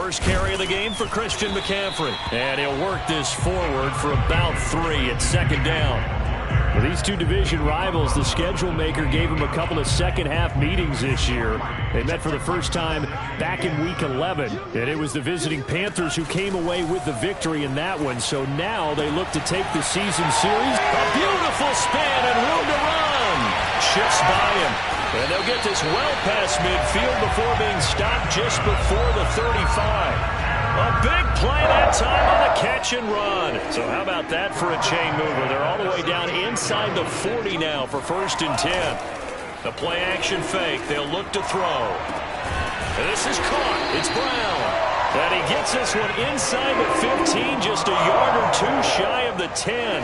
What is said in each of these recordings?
First carry of the game for Christian McCaffrey. And he'll work this forward for about 3 at second down. For these two division rivals, the schedule maker gave them a couple of second-half meetings this year. They met for the first time back in Week 11, and it was the visiting Panthers who came away with the victory in that one. So now they look to take the season series. A beautiful span and room to run. Shifts by him, and they'll get this well past midfield before being stopped just before the 35. A big play that time on the catch and run. So how about that for a chain mover? They're all the way down inside the 40 now for 1st and 10. The play action fake. They'll look to throw. And this is caught. It's Brown. And he gets this one inside the 15, just a yard or 2 shy of the 10.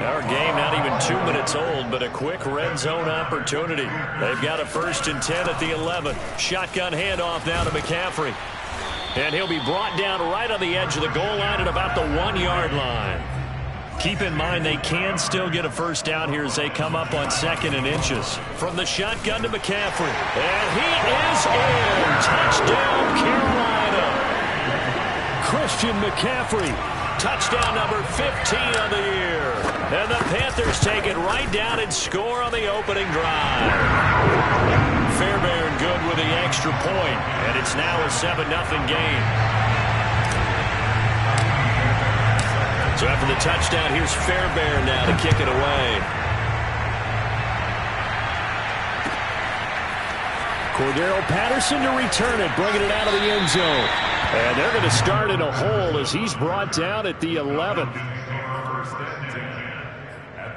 Our game not even 2 minutes old, but a quick red zone opportunity. They've got a 1st and 10 at the 11. Shotgun handoff now to McCaffrey. And he'll be brought down right on the edge of the goal line at about the 1-yard line. Keep in mind they can still get a first down here as they come up on 2nd and inches. From the shotgun to McCaffrey. And he is in. Touchdown, Carolina. Christian McCaffrey. Touchdown number 15 on the year. And the Panthers take it right down and score on the opening drive. Fairbairn good with the extra point, and it's now a 7-0 game. So after the touchdown, here's Fairbairn now to kick it away. Cordero Patterson to return it, bringing it out of the end zone. And they're going to start in a hole as he's brought down at the 11. At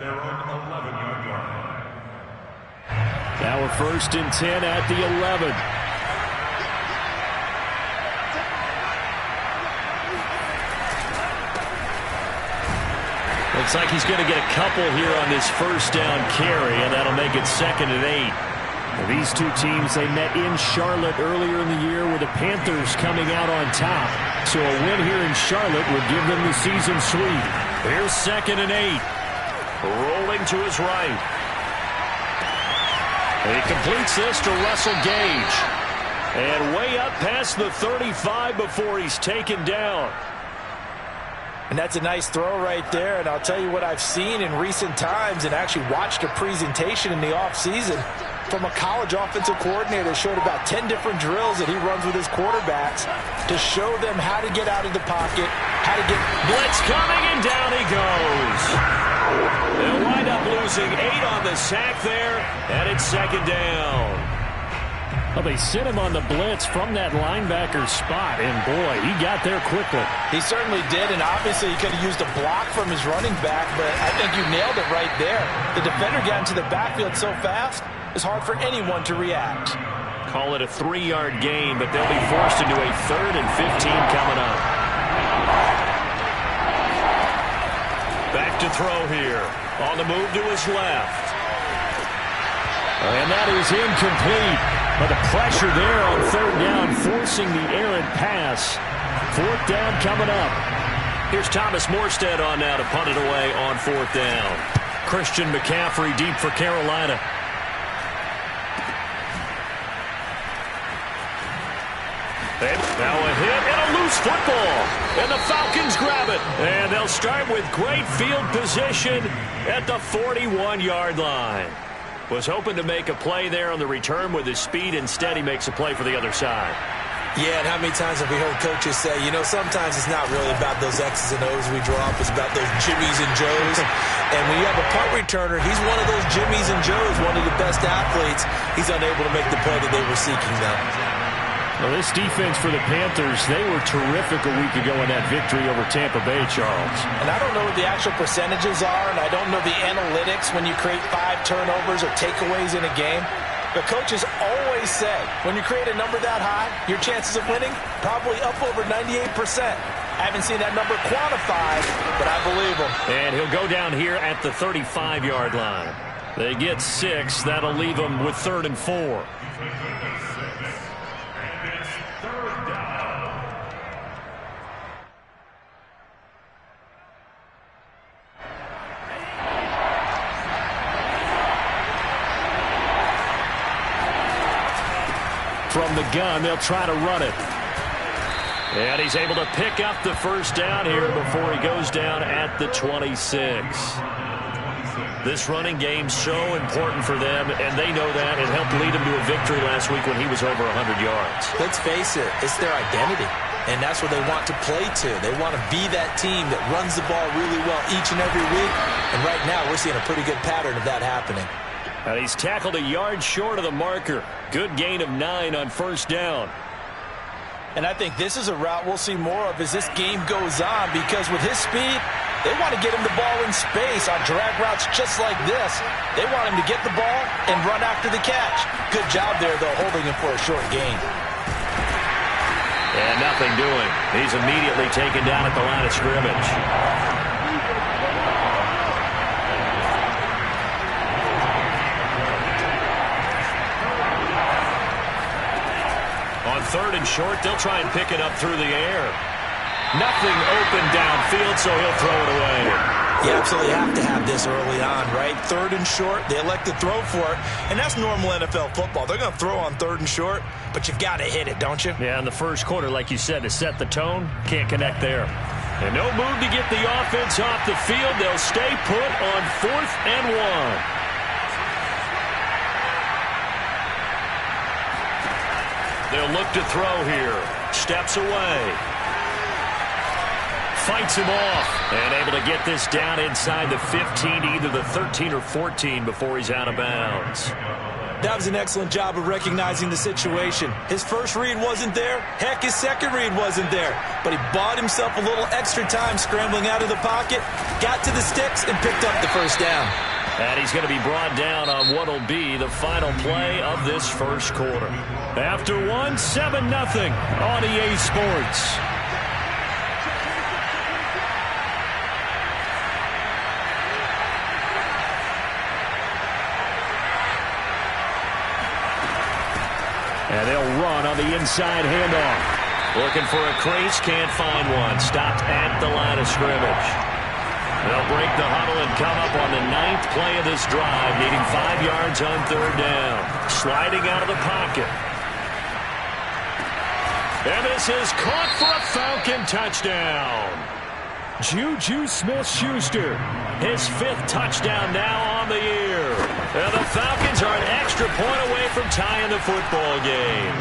their own 11-yard line. Now a 1st and 10 at the 11. Looks like he's going to get a couple here on this 1st down carry, and that'll make it 2nd and 8. These two teams, they met in Charlotte earlier in the year with the Panthers coming out on top. So a win here in Charlotte would give them the season sweep. Here's 2nd and 8. Rolling to his right. He completes this to Russell Gage. And way up past the 35 before he's taken down. And that's a nice throw right there. And I'll tell you what I've seen in recent times and actually watched a presentation in the offseason from a college offensive coordinator that showed about 10 different drills that he runs with his quarterbacks to show them how to get out of the pocket, how to get blitz coming, and down he goes. They'll wind up losing 8 on the sack there, and it's 2nd down. Well, they sent him on the blitz from that linebacker spot, and boy, he got there quickly. He certainly did, and obviously he could have used a block from his running back, but I think you nailed it right there. The defender got into the backfield so fast, it's hard for anyone to react. Call it a 3-yard gain, but they'll be forced into a 3rd and 15 coming up. Back to throw here. On the move to his left. And that is incomplete. But the pressure there on 3rd down, forcing the errant pass. 4th down coming up. Here's Thomas Morstead on now to punt it away on 4th down. Christian McCaffrey deep for Carolina. And now a hit and a loose football. And the Falcons grab it. And they'll start with great field position at the 41-yard line. Was hoping to make a play there on the return with his speed. Instead, he makes a play for the other side. Yeah, and how many times have we heard coaches say, you know, sometimes it's not really about those X's and O's we draw up. It's about those Jimmies and Joes. And when you have a punt returner, he's one of those Jimmies and Joes, one of the best athletes. He's unable to make the play that they were seeking, though. Well, this defense for the Panthers, they were terrific a week ago in that victory over Tampa Bay, Charles. And I don't know what the actual percentages are, and I don't know the analytics when you create 5 turnovers or takeaways in a game. But coaches always say, when you create a number that high, your chances of winning probably up over 98%. I haven't seen that number quantified, but I believe him. And he'll go down here at the 35-yard line. They get 6. That'll leave them with 3rd and 4. From the gun, they'll try to run it. And he's able to pick up the first down here before he goes down at the 26. This running game's so important for them, and they know that. It helped lead him to a victory last week when he was over 100 yards. Let's face it, it's their identity, and that's what they want to play to. They want to be that team that runs the ball really well each and every week, and right now we're seeing a pretty good pattern of that happening. And he's tackled a yard short of the marker. Good gain of 9 on first down. And I think this is a route we'll see more of as this game goes on, because with his speed, they want to get him the ball in space on drag routes just like this. They want him to get the ball and run after the catch. Good job there, though, holding him for a short gain. And nothing doing. He's immediately taken down at the line of scrimmage. On 3rd and short, they'll try and pick it up through the air. Nothing open downfield, so he'll throw it away. You absolutely have to have this early on, right? 3rd and short, they elect to throw for it, and that's normal NFL football. They're going to throw on 3rd and short, but you've got to hit it, don't you? Yeah, in the first quarter, like you said, to set the tone, can't connect there. And no move to get the offense off the field. They'll stay put on 4th and 1. They'll look to throw here. Steps away. Fights him off. And able to get this down inside the 15, either the 13 or 14 before he's out of bounds. That was an excellent job of recognizing the situation. His first read wasn't there. Heck, his second read wasn't there. But he bought himself a little extra time scrambling out of the pocket, got to the sticks, and picked up the first down. And he's going to be brought down on what will be the final play of this first quarter. After 7-0 on EA Sports. And they'll run on the inside handoff. Looking for a crease, can't find one. Stopped at the line of scrimmage. They'll break the huddle and come up on the 9th play of this drive, needing 5 yards on 3rd down. Sliding out of the pocket. And this is caught for a Falcon touchdown. Juju Smith-Schuster, his 5th touchdown now on the year. And the Falcons are an extra point away from tying the football game.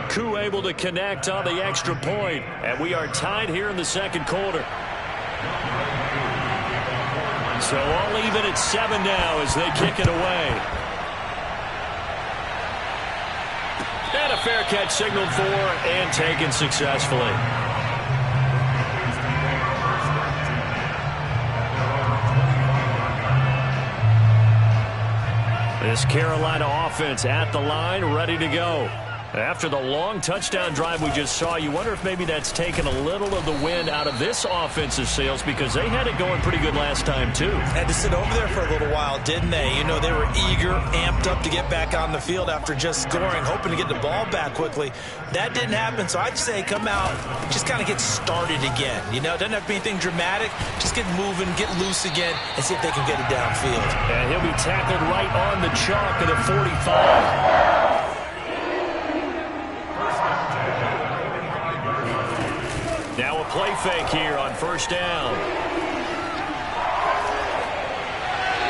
Koo able to connect on the extra point, and we are tied here in the second quarter. So all even at 7 now as they kick it away. And a fair catch signaled for and taken successfully. This Carolina offense at the line, ready to go. After the long touchdown drive we just saw, you wonder if maybe that's taken a little of the wind out of this offensive sails, because they had it going pretty good last time, too. Had to sit over there for a little while, didn't they? You know, they were eager, amped up to get back on the field after just scoring, hoping to get the ball back quickly. That didn't happen, so I'd say come out, just kind of get started again. You know, it doesn't have to be anything dramatic. Just get moving, get loose again, and see if they can get it downfield. And he'll be tackled right on the chalk of the 45. Now a play fake here on first down.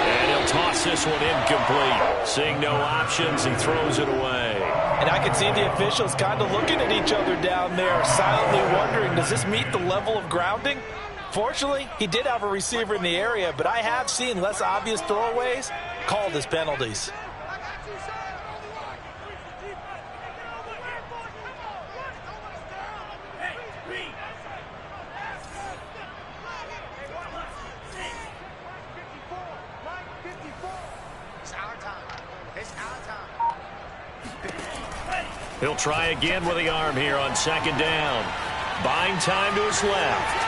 And he'll toss this one incomplete. Seeing no options, he throws it away. And I can see the officials kind of looking at each other down there, silently wondering, does this meet the level of grounding? Fortunately, he did have a receiver in the area, but I have seen less obvious throwaways called as penalties. He'll try again with the arm here on second down. Buying time to his left.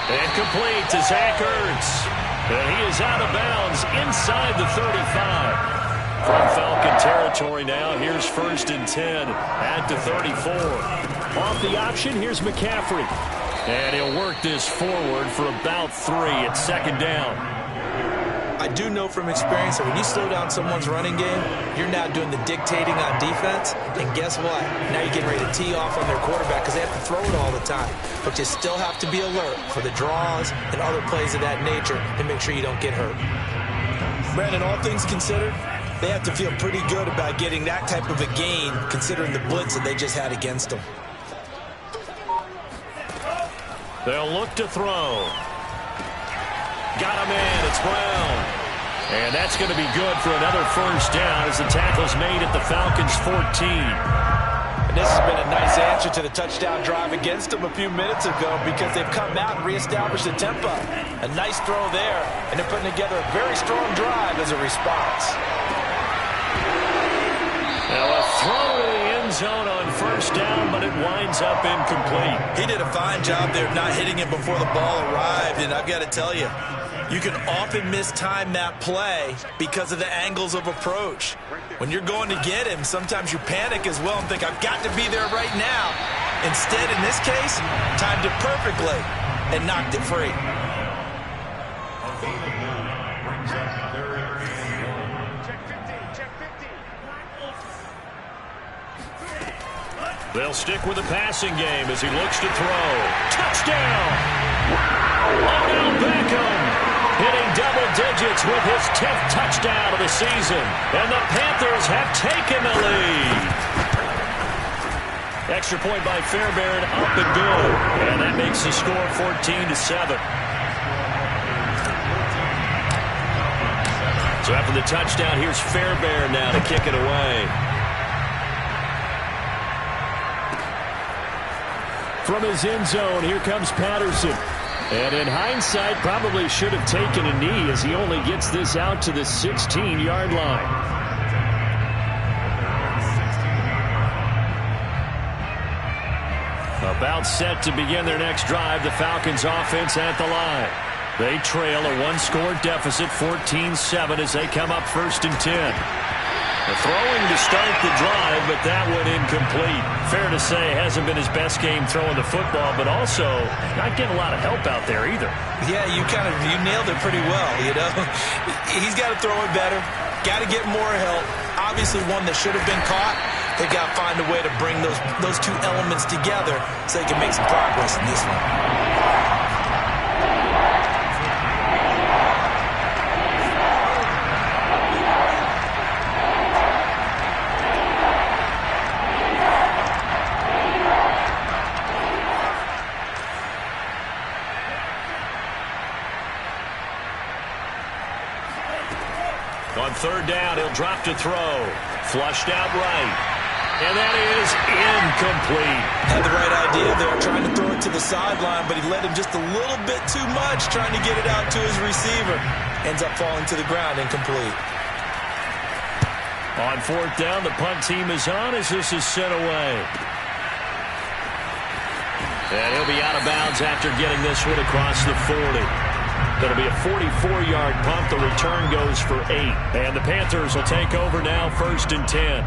And complete to Zach Ertz. And he is out of bounds inside the 35. From Falcon territory now, here's 1st and 10 at the 34. Off the option, here's McCaffrey. And he'll work this forward for about 3 at second down. I do know from experience that when you slow down someone's running game, you're now doing the dictating on defense. And guess what? Now you're getting ready to tee off on their quarterback because they have to throw it all the time. But you still have to be alert for the draws and other plays of that nature and make sure you don't get hurt. Brandon, all things considered, they have to feel pretty good about getting that type of a gain considering the blitz that they just had against them. They'll look to throw. Got him in. It's Brown. And that's going to be good for another first down as the tackle's made at the Falcons' 14. And this has been a nice answer to the touchdown drive against them a few minutes ago because they've come out and reestablished the tempo. A nice throw there, and they're putting together a very strong drive as a response. Now a throw to the end zone on first down, but it winds up incomplete. He did a fine job there of not hitting it before the ball arrived, and I've got to tell you, you can often mistime that play because of the angles of approach. When you're going to get him, sometimes you panic as well and think, I've got to be there right now. Instead, in this case, timed it perfectly and knocked it free. They'll stick with the passing game as he looks to throw. Touchdown! Odell Beckham hitting double digits with his 10th touchdown of the season. And the Panthers have taken the lead. Extra point by Fairbairn, up and good. And that makes the score 14-7. So after the touchdown, here's Fairbairn now to kick it away. From his end zone, here comes Patterson. And in hindsight, probably should have taken a knee as he only gets this out to the 16-yard line. About set to begin their next drive, the Falcons offense at the line. They trail a one-score deficit, 14-7, as they come up 1st and 10. The throwing to start the drive, but that one incomplete. Fair to say, hasn't been his best game throwing the football, but also not getting a lot of help out there either. Yeah, you nailed it pretty well, you know. He's got to throw it better, got to get more help. Obviously one that should have been caught. They've got to find a way to bring those two elements together so they can make some progress in this one. On 3rd down, he'll drop to throw. Flushed out right. And that is incomplete. Had the right idea there, trying to throw it to the sideline, but he let him just a little bit too much, trying to get it out to his receiver. Ends up falling to the ground, incomplete. On 4th down, the punt team is on as this is sent away. And he'll be out of bounds after getting this one across the 40. That'll be a 44-yard punt. The return goes for 8. And the Panthers will take over now 1st and 10.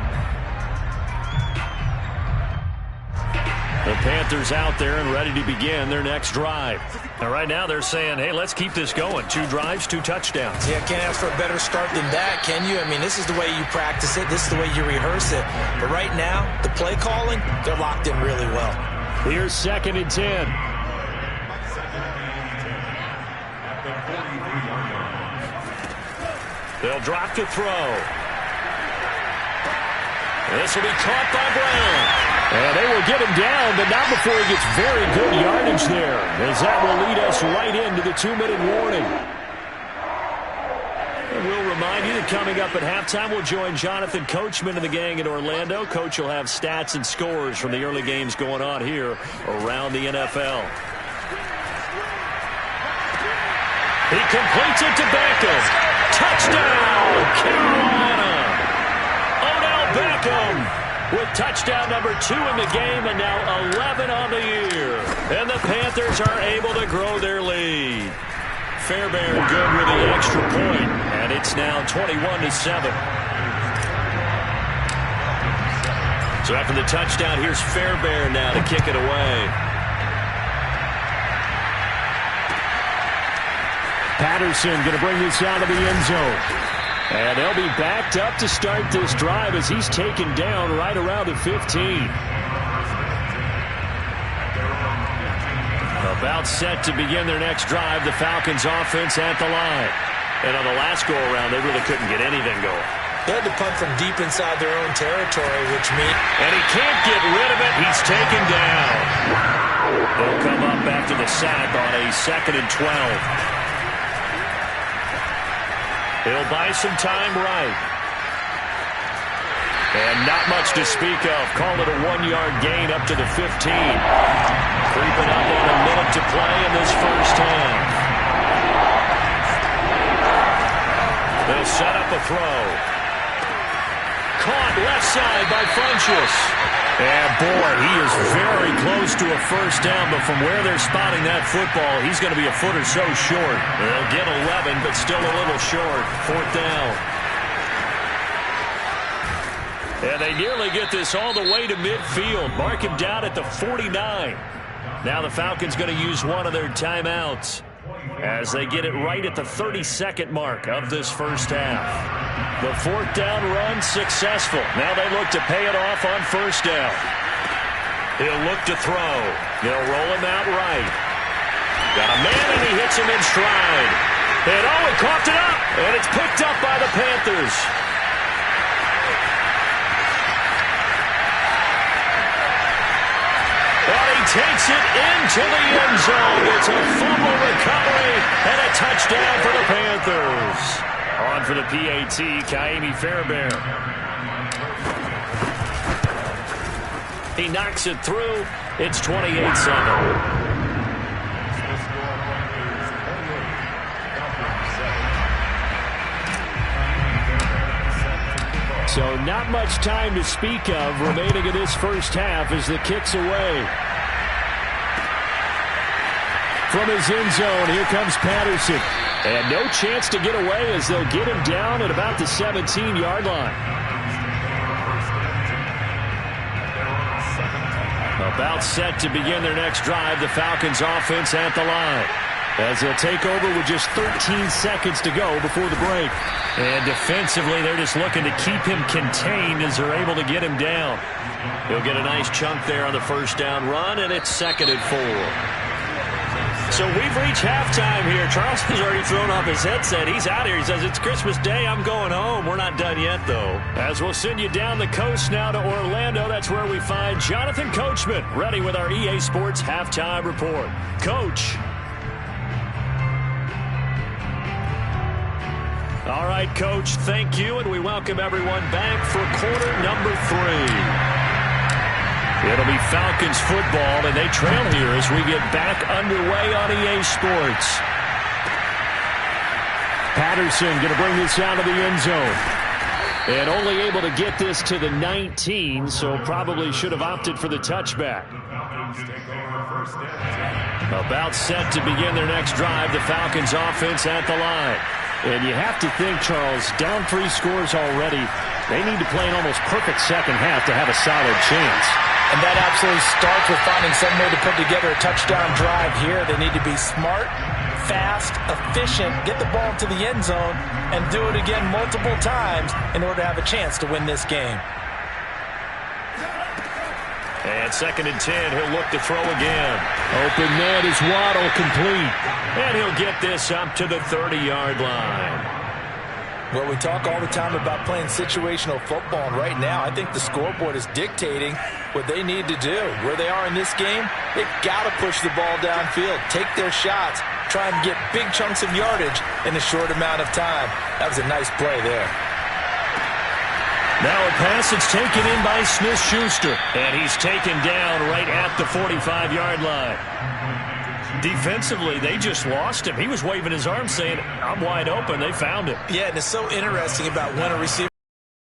The Panthers out there and ready to begin their next drive. And right now they're saying, hey, let's keep this going. 2 drives, 2 touchdowns. Yeah, can't ask for a better start than that, can you? I mean, this is the way you practice it. This is the way you rehearse it. But right now, the play calling, they're locked in really well. Here's 2nd and 10. They'll drop to throw. This will be caught by Brown. And they will get him down, but not before he gets very good yardage there, as that will lead us right into the 2-minute warning. And we'll remind you that coming up at halftime, we'll join Jonathan Coachman and the gang in Orlando. Coach will have stats and scores from the early games going on here around the NFL. He completes it to Beckham. Touchdown, Carolina! Odell Beckham with touchdown number 2 in the game, and now 11 on the year. And the Panthers are able to grow their lead. Fairbairn good with the extra point, and it's now 21-7. So after the touchdown, here's Fairbairn now to kick it away. Patterson going to bring this out of the end zone. And they'll be backed up to start this drive as he's taken down right around the 15. About set to begin their next drive, the Falcons offense at the line. And on the last go-around, they really couldn't get anything going. They had to punt from deep inside their own territory, which means... And he can't get rid of it. He's taken down. They'll come up after the sack on a 2nd and 12. He'll buy some time right. And not much to speak of. Call it a 1-yard gain up to the 15. Creeping up on a minute to play in this first half. They'll set up a throw. Caught left side by Funchess. And boy, he is very close to a first down, but from where they're spotting that football, he's going to be a foot or so short. They'll get 11, but still a little short. 4th down. And they nearly get this all the way to midfield. Mark him down at the 49. Now the Falcons going to use one of their timeouts as they get it right at the 32nd mark of this first half. The 4th down run successful. Now they look to pay it off on first down. He'll look to throw. They'll roll him out right. Got a man and he hits him in stride. And he coughed it up. And it's picked up by the Panthers. Takes it into the end zone. It's a fumble recovery and a touchdown for the Panthers. On for the PAT, Kaimi Fairbairn. He knocks it through. It's 28-7. So not much time to speak of remaining in this first half as the kick's away. From his end zone, here comes Patterson. And no chance to get away as they'll get him down at about the 17-yard line. About set to begin their next drive, the Falcons offense at the line. As they'll take over with just 13 seconds to go before the break. And defensively, they're just looking to keep him contained as they're able to get him down. He'll get a nice chunk there on the first down run, and it's 2nd and 4. So we've reached halftime here. Charles has already thrown off his headset. He's out here. He says, it's Christmas Day. I'm going home. We're not done yet, though. As we'll send you down the coast now to Orlando, that's where we find Jonathan Coachman, ready with our EA Sports Halftime Report. Coach. All right, Coach, thank you, and we welcome everyone back for quarter number 3. It'll be Falcons football, and they trail here as we get back underway on EA Sports. Patterson going to bring this out of the end zone. And only able to get this to the 19, so probably should have opted for the touchback. About set to begin their next drive, the Falcons offense at the line. And you have to think, Charles, down 3 scores already. They need to play an almost perfect second half to have a solid chance. And that absolutely starts with finding some way to put together a touchdown drive here. They need to be smart, fast, efficient, get the ball to the end zone, and do it again multiple times in order to have a chance to win this game. And 2nd and 10, he'll look to throw again. Open man is Waddle, complete. And he'll get this up to the 30-yard line. Well, we talk all the time about playing situational football, and right now I think the scoreboard is dictating what they need to do. Where they are in this game, they've got to push the ball downfield, take their shots, try and get big chunks of yardage in a short amount of time. That was a nice play there. Now a pass that's taken in by Smith-Schuster, and he's taken down right at the 45-yard line. Defensively, they just lost him. He was waving his arms saying, I'm wide open. They found him. Yeah, and it's so interesting about when a receiver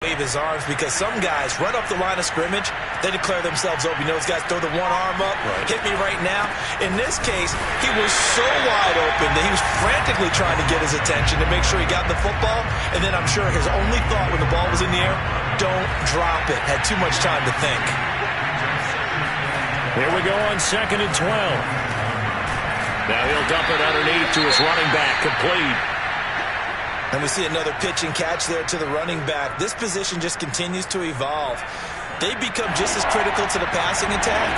wave his arms because some guys run up the line of scrimmage, they declare themselves open. You know, those guys throw the one arm up, hit me right now. In this case, he was so wide open that he was frantically trying to get his attention to make sure he got the football. And then I'm sure his only thought when the ball was in the air, don't drop it. Had too much time to think. Here we go on 2nd and 12. Now he'll dump it underneath to his running back, complete. And we see another pitch and catch there to the running back. This position just continues to evolve. They become just as critical to the passing attack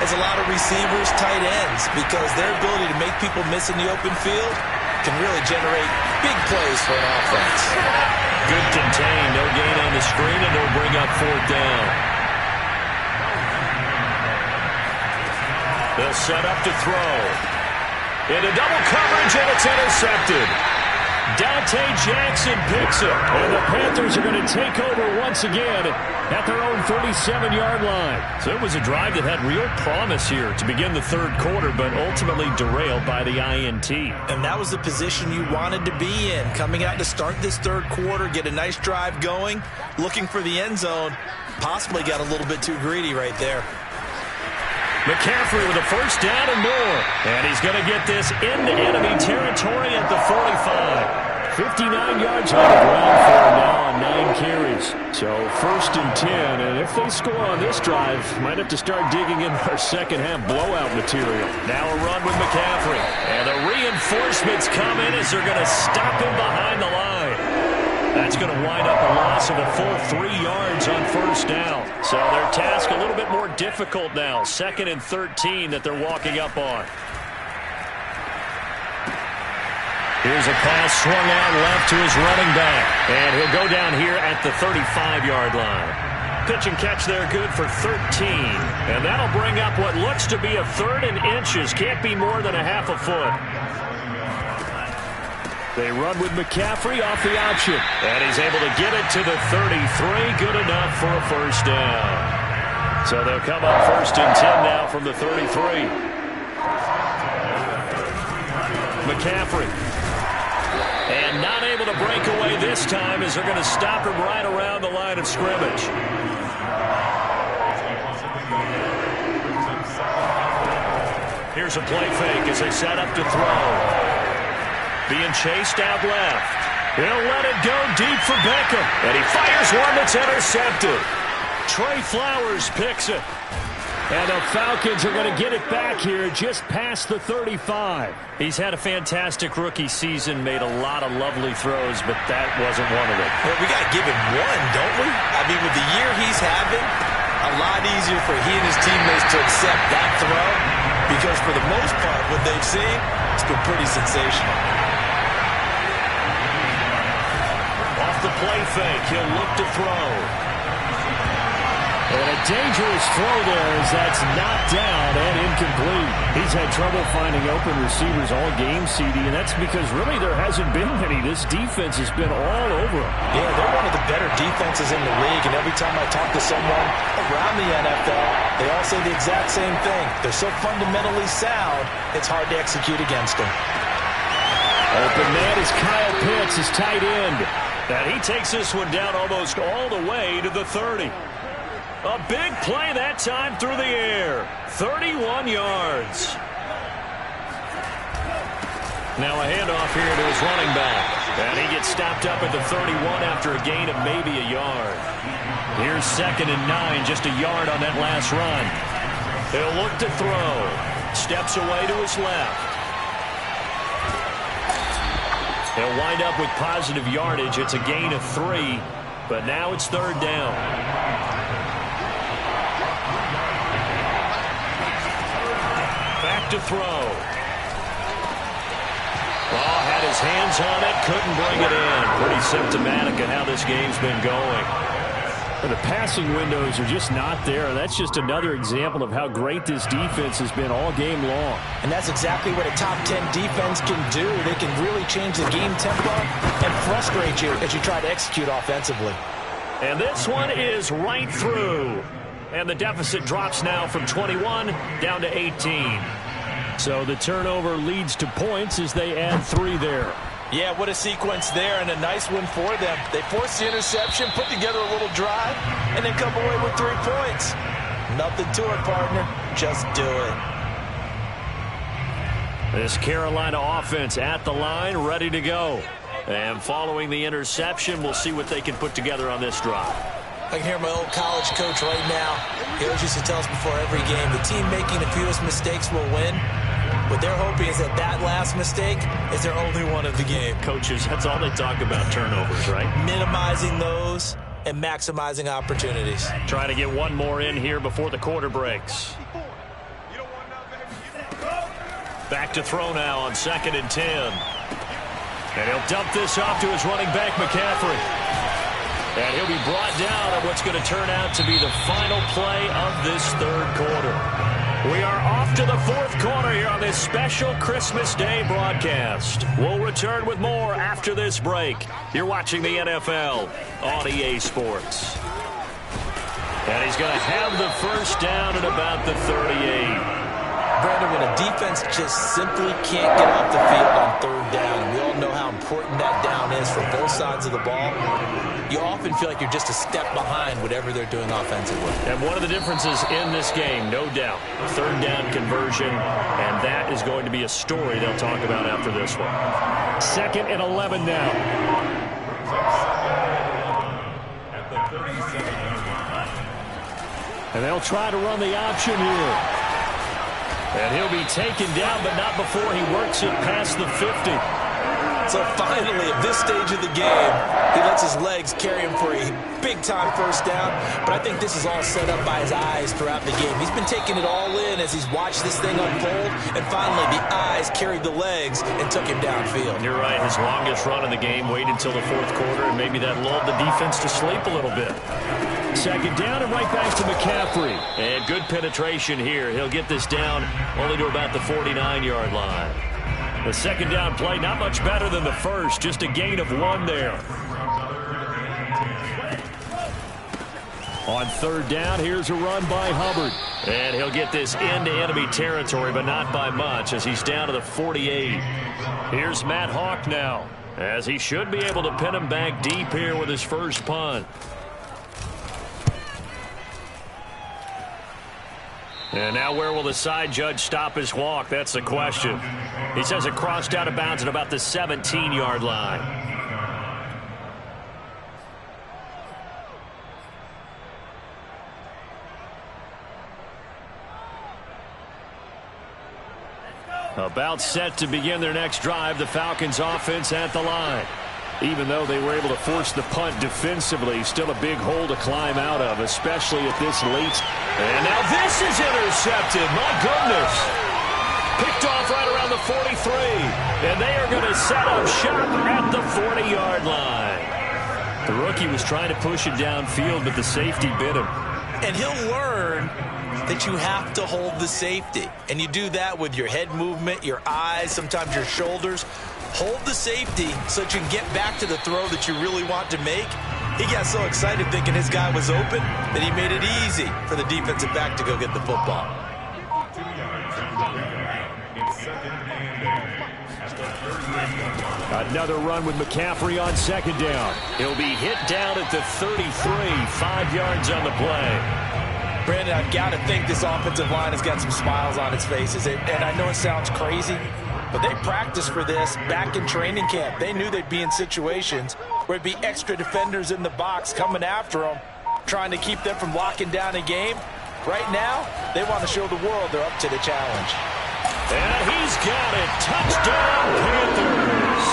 as a lot of receivers, tight ends, because their ability to make people miss in the open field can really generate big plays for an offense. Good contain, no gain on the screen, and they'll bring up 4th down. They'll set up to throw. Into double coverage, and it's intercepted. Dante Jackson picks it, and the Panthers are going to take over once again at their own 37-yard line. So it was a drive that had real promise here to begin the 3rd quarter, but ultimately derailed by the INT. And that was the position you wanted to be in, coming out to start this 3rd quarter, get a nice drive going, looking for the end zone. Possibly got a little bit too greedy right there. McCaffrey with a 1st down and more. And he's going to get this into enemy territory at the 45. 59 yards on the ground for him now on 9 carries. So 1st and 10. And if they score on this drive, might have to start digging in our second-half blowout material. Now a run with McCaffrey. And the reinforcements come in as they're going to stop him behind the line. That's going to wind up a loss of a full 3 yards on 1st down. So their task a little bit more difficult now. 2nd and 13 that they're walking up on. Here's a pass swung out left to his running back. And he'll go down here at the 35-yard line. Pitch and catch there good for 13. And that'll bring up what looks to be a 3rd and inches. Can't be more than a half a foot. They run with McCaffrey off the option. And he's able to get it to the 33. Good enough for a 1st down. So they'll come up 1st and 10 now from the 33. McCaffrey. And not able to break away this time as they're going to stop him right around the line of scrimmage. Here's a play fake as they set up to throw. Being chased out left. He'll let it go deep for Beckham. And he fires one that's intercepted. Trey Flowers picks it. And the Falcons are going to get it back here just past the 35. He's had a fantastic rookie season, made a lot of lovely throws, but that wasn't one of them. Well, we got to give him one, don't we? I mean, with the year he's having, a lot easier for he and his teammates to accept that throw, because for the most part, what they've seen, it's been pretty sensational. Off the play fake, he'll look to throw. And a dangerous throw there as that's knocked down and incomplete. He's had trouble finding open receivers all game, CD, and that's because really there hasn't been many. This defense has been all over him. Yeah, they're one of the better defenses in the league, and every time I talk to someone around the NFL, they all say the exact same thing. They're so fundamentally sound, it's hard to execute against them. Open man is Kyle Pitts, his tight end. And he takes this one down almost all the way to the 30. A big play that time through the air. 31 yards. Now a handoff here to his running back. And he gets stopped up at the 31 after a gain of maybe a yard. Here's 2nd and 9, just a yard on that last run. He'll look to throw. Steps away to his left. He'll wind up with positive yardage. It's a gain of 3, but now it's 3rd down. Back to throw. Oh, had his hands on it, couldn't bring it in. Pretty symptomatic of how this game's been going. And the passing windows are just not there. That's just another example of how great this defense has been all game long. And that's exactly what a top 10 defense can do. They can really change the game tempo and frustrate you as you try to execute offensively. And this one is right through. And the deficit drops now from 21 down to 18. So the turnover leads to points as they add 3 there. Yeah, what a sequence there, and a nice one for them. They force the interception, put together a little drive, and then come away with 3 points. Nothing to it, partner. Just do it. This Carolina offense at the line, ready to go. And following the interception, we'll see what they can put together on this drive. I can hear my old college coach right now. He always used to tell us before every game, the team making the fewest mistakes will win. With they're hoping is that last mistake is their only one of the game. Coaches, that's all they talk about, turnovers, right? Minimizing those and maximizing opportunities. Trying to get one more in here before the quarter breaks. Back to throw now on 2nd and 10. And he'll dump this off to his running back, McCaffrey. And he'll be brought down at what's going to turn out to be the final play of this third quarter. We are off to the fourth quarter here on this special Christmas Day broadcast. We'll return with more after this break. You're watching the NFL on EA Sports. And he's going to have the first down at about the 38. Brandon, when a defense just simply can't get off the field on third down, and we all know how important that down is for both sides of the ball, you often feel like you're just a step behind whatever they're doing offensively. And one of the differences in this game, no doubt, third down conversion, and that is going to be a story they'll talk about after this one. 2nd and 11 now. And they'll try to run the option here. And he'll be taken down, but not before he works it past the 50. So finally, at this stage of the game, he lets his legs carry him for a big-time first down. But I think this is all set up by his eyes throughout the game. He's been taking it all in as he's watched this thing unfold. And finally, the eyes carried the legs and took him downfield. You're right. His longest run of the game waited until the fourth quarter, and maybe that lulled the defense to sleep a little bit. 2nd down and right back to McCaffrey. And good penetration here. He'll get this down only to about the 49-yard line. The 2nd down play, not much better than the first. Just a gain of 1 there. On 3rd down, here's a run by Hubbard. And he'll get this into enemy territory, but not by much as he's down to the 48. Here's Matt Hawk now, as he should be able to pin him back deep here with his first punt. And now where will the side judge stop his walk? That's the question. He says it crossed out of bounds at about the 17-yard line. About set to begin their next drive, the Falcons offense at the line. Even though they were able to force the punt defensively, still a big hole to climb out of, especially at this late. And now this is intercepted. My goodness. Picked off right around the 43. And they are going to set up shop at the 40-yard line. The rookie was trying to push it downfield, but the safety bit him. And he'll learn that you have to hold the safety. And you do that with your head movement, your eyes, sometimes your shoulders. Hold the safety so that you can get back to the throw that you really want to make. He got so excited thinking his guy was open that he made it easy for the defensive back to go get the football. Another run with McCaffrey on 2nd down. He'll be hit down at the 33, 5 yards on the play. Brandon, I've got to think this offensive line has got some smiles on its faces. And I know it sounds crazy, but they practiced for this back in training camp. They knew they'd be in situations where it'd be extra defenders in the box coming after them, trying to keep them from locking down a game. Right now, they want to show the world they're up to the challenge. And he's got it. Touchdown, Panthers.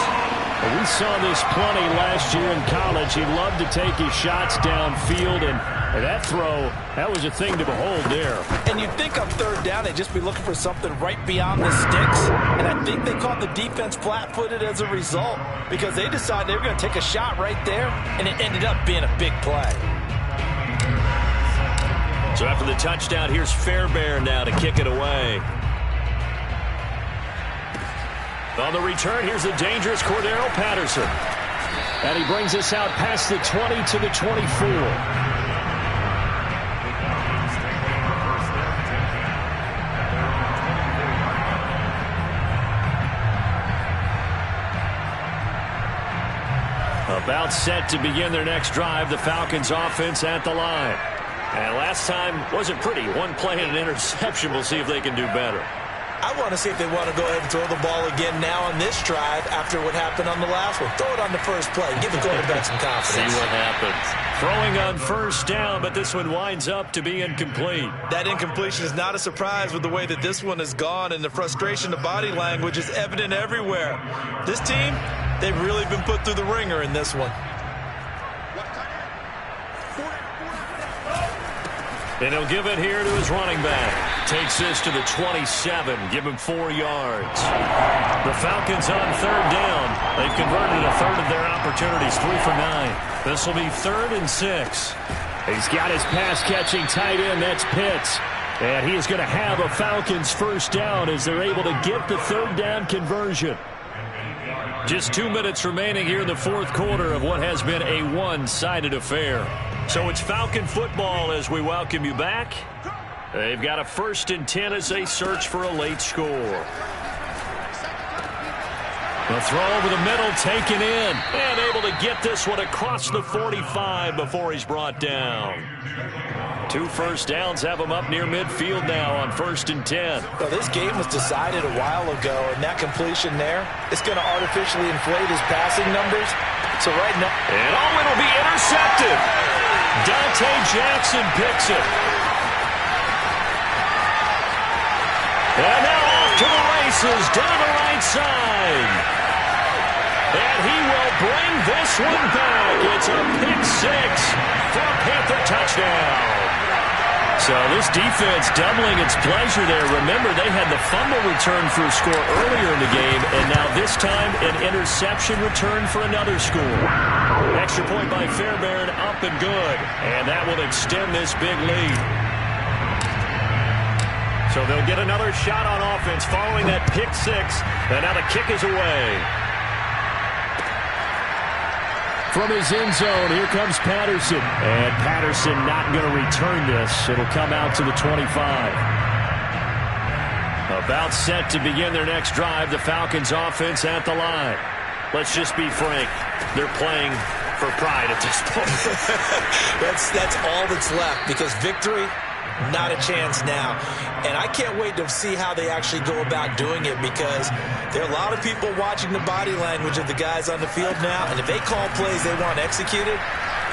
Well, we saw this plenty last year in college. He loved to take his shots downfield, and that throw, that was a thing to behold there. And you'd think on 3rd down they'd just be looking for something right beyond the sticks. And I think they caught the defense flat-footed as a result because they decided they were going to take a shot right there, and it ended up being a big play. So after the touchdown, here's Fairbairn now to kick it away. On the return, here's the dangerous Cordero Patterson. And he brings us out past the 20 to the 24. About set to begin their next drive, the Falcons offense at the line. And last time wasn't pretty. One play and an interception. We'll see if they can do better. I want to see if they want to go ahead and throw the ball again now on this drive after what happened on the last one. Throw it on the first play. Give the quarterback some confidence. See what happens. Throwing on first down, but this one winds up to be incomplete. That incompletion is not a surprise with the way that this one has gone, and the frustration, the body language is evident everywhere. This team, they've really been put through the ringer in this one. And he'll give it here to his running back. Takes this to the 27. Give him 4 yards. The Falcons on third down. They've converted a third of their opportunities, 3 for 9. This will be 3rd and 6. He's got his pass-catching tight end. That's Pitts. And he is going to have a Falcons first down as they're able to get the third down conversion. Just 2 minutes remaining here in the fourth quarter of what has been a one-sided affair. So it's Falcon football as we welcome you back. They've got a 1st and 10 as they search for a late score. The throw over the middle, taken in, and able to get this one across the 45 before he's brought down. 2 first downs have him up near midfield now on 1st and 10. Well, this game was decided a while ago, and that completion there is going to artificially inflate his passing numbers. So right now, and it'll be intercepted. Dante Jackson picks it. And now off to the races down the right side. And he will bring this one back. It's a pick 6 for a Panther touchdown. So this defense doubling its pleasure there. Remember, they had the fumble return for a score earlier in the game, and now this time an interception return for another score. Extra point by Fairbairn, up and good. And that will extend this big lead. So they'll get another shot on offense following that pick 6, and now the kick is away. From his end zone, here comes Patterson. And Patterson not going to return this. It'll come out to the 25. About set to begin their next drive. The Falcons offense at the line. Let's just be frank. They're playing for pride at this point. That's all that's left, because victory, not a chance now. And I can't wait to see how they actually go about doing it, because there are a lot of people watching the body language of the guys on the field now, and if they call plays they want executed,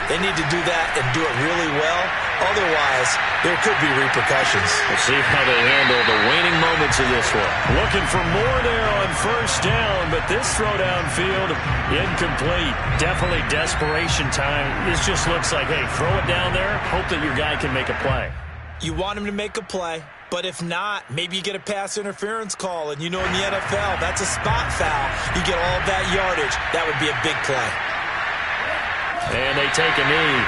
they need to do that and do it really well. Otherwise, there could be repercussions. We'll see how they handle the waning moments of this one. Looking for more there on first down, but this throw downfield, incomplete. Definitely desperation time. This just looks like, hey, throw it down there, hope that your guy can make a play. You want him to make a play, but if not, maybe you get a pass interference call. And you know in the NFL, that's a spot foul. You get all that yardage. That would be a big play. And they take a knee.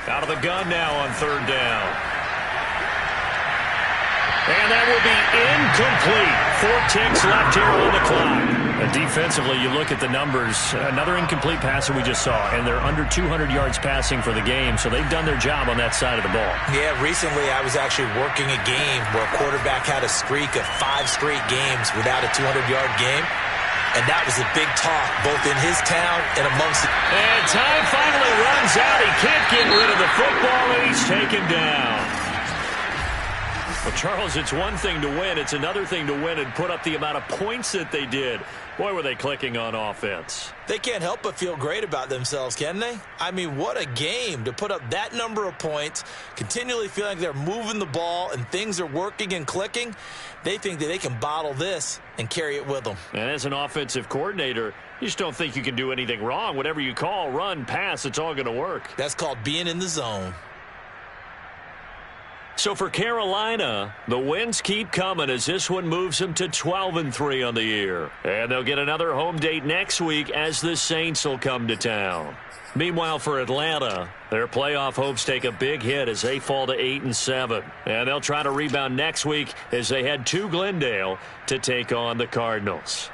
Out of the gun now on third down. And that will be incomplete. 4 ticks left here on the clock. And defensively, you look at the numbers. Another incomplete pass that we just saw. And they're under 200 yards passing for the game. So they've done their job on that side of the ball. Yeah, recently I was actually working a game where a quarterback had a streak of 5 straight games without a 200-yard game. And that was a big talk, both in his town and amongst it. And time finally runs out. He can't get rid of the football, and he's taken down. Well, Charles, it's one thing to win. It's another thing to win and put up the amount of points that they did. Boy, were they clicking on offense. They can't help but feel great about themselves, can they? I mean, what a game to put up that number of points, continually feeling they're moving the ball and things are working and clicking. They think that they can bottle this and carry it with them. And as an offensive coordinator, you just don't think you can do anything wrong. Whatever you call, run, pass, it's all going to work. That's called being in the zone. So for Carolina, the wins keep coming as this one moves them to 12-3 on the year. And they'll get another home date next week as the Saints will come to town. Meanwhile, for Atlanta, their playoff hopes take a big hit as they fall to 8-7. And they'll try to rebound next week as they head to Glendale to take on the Cardinals.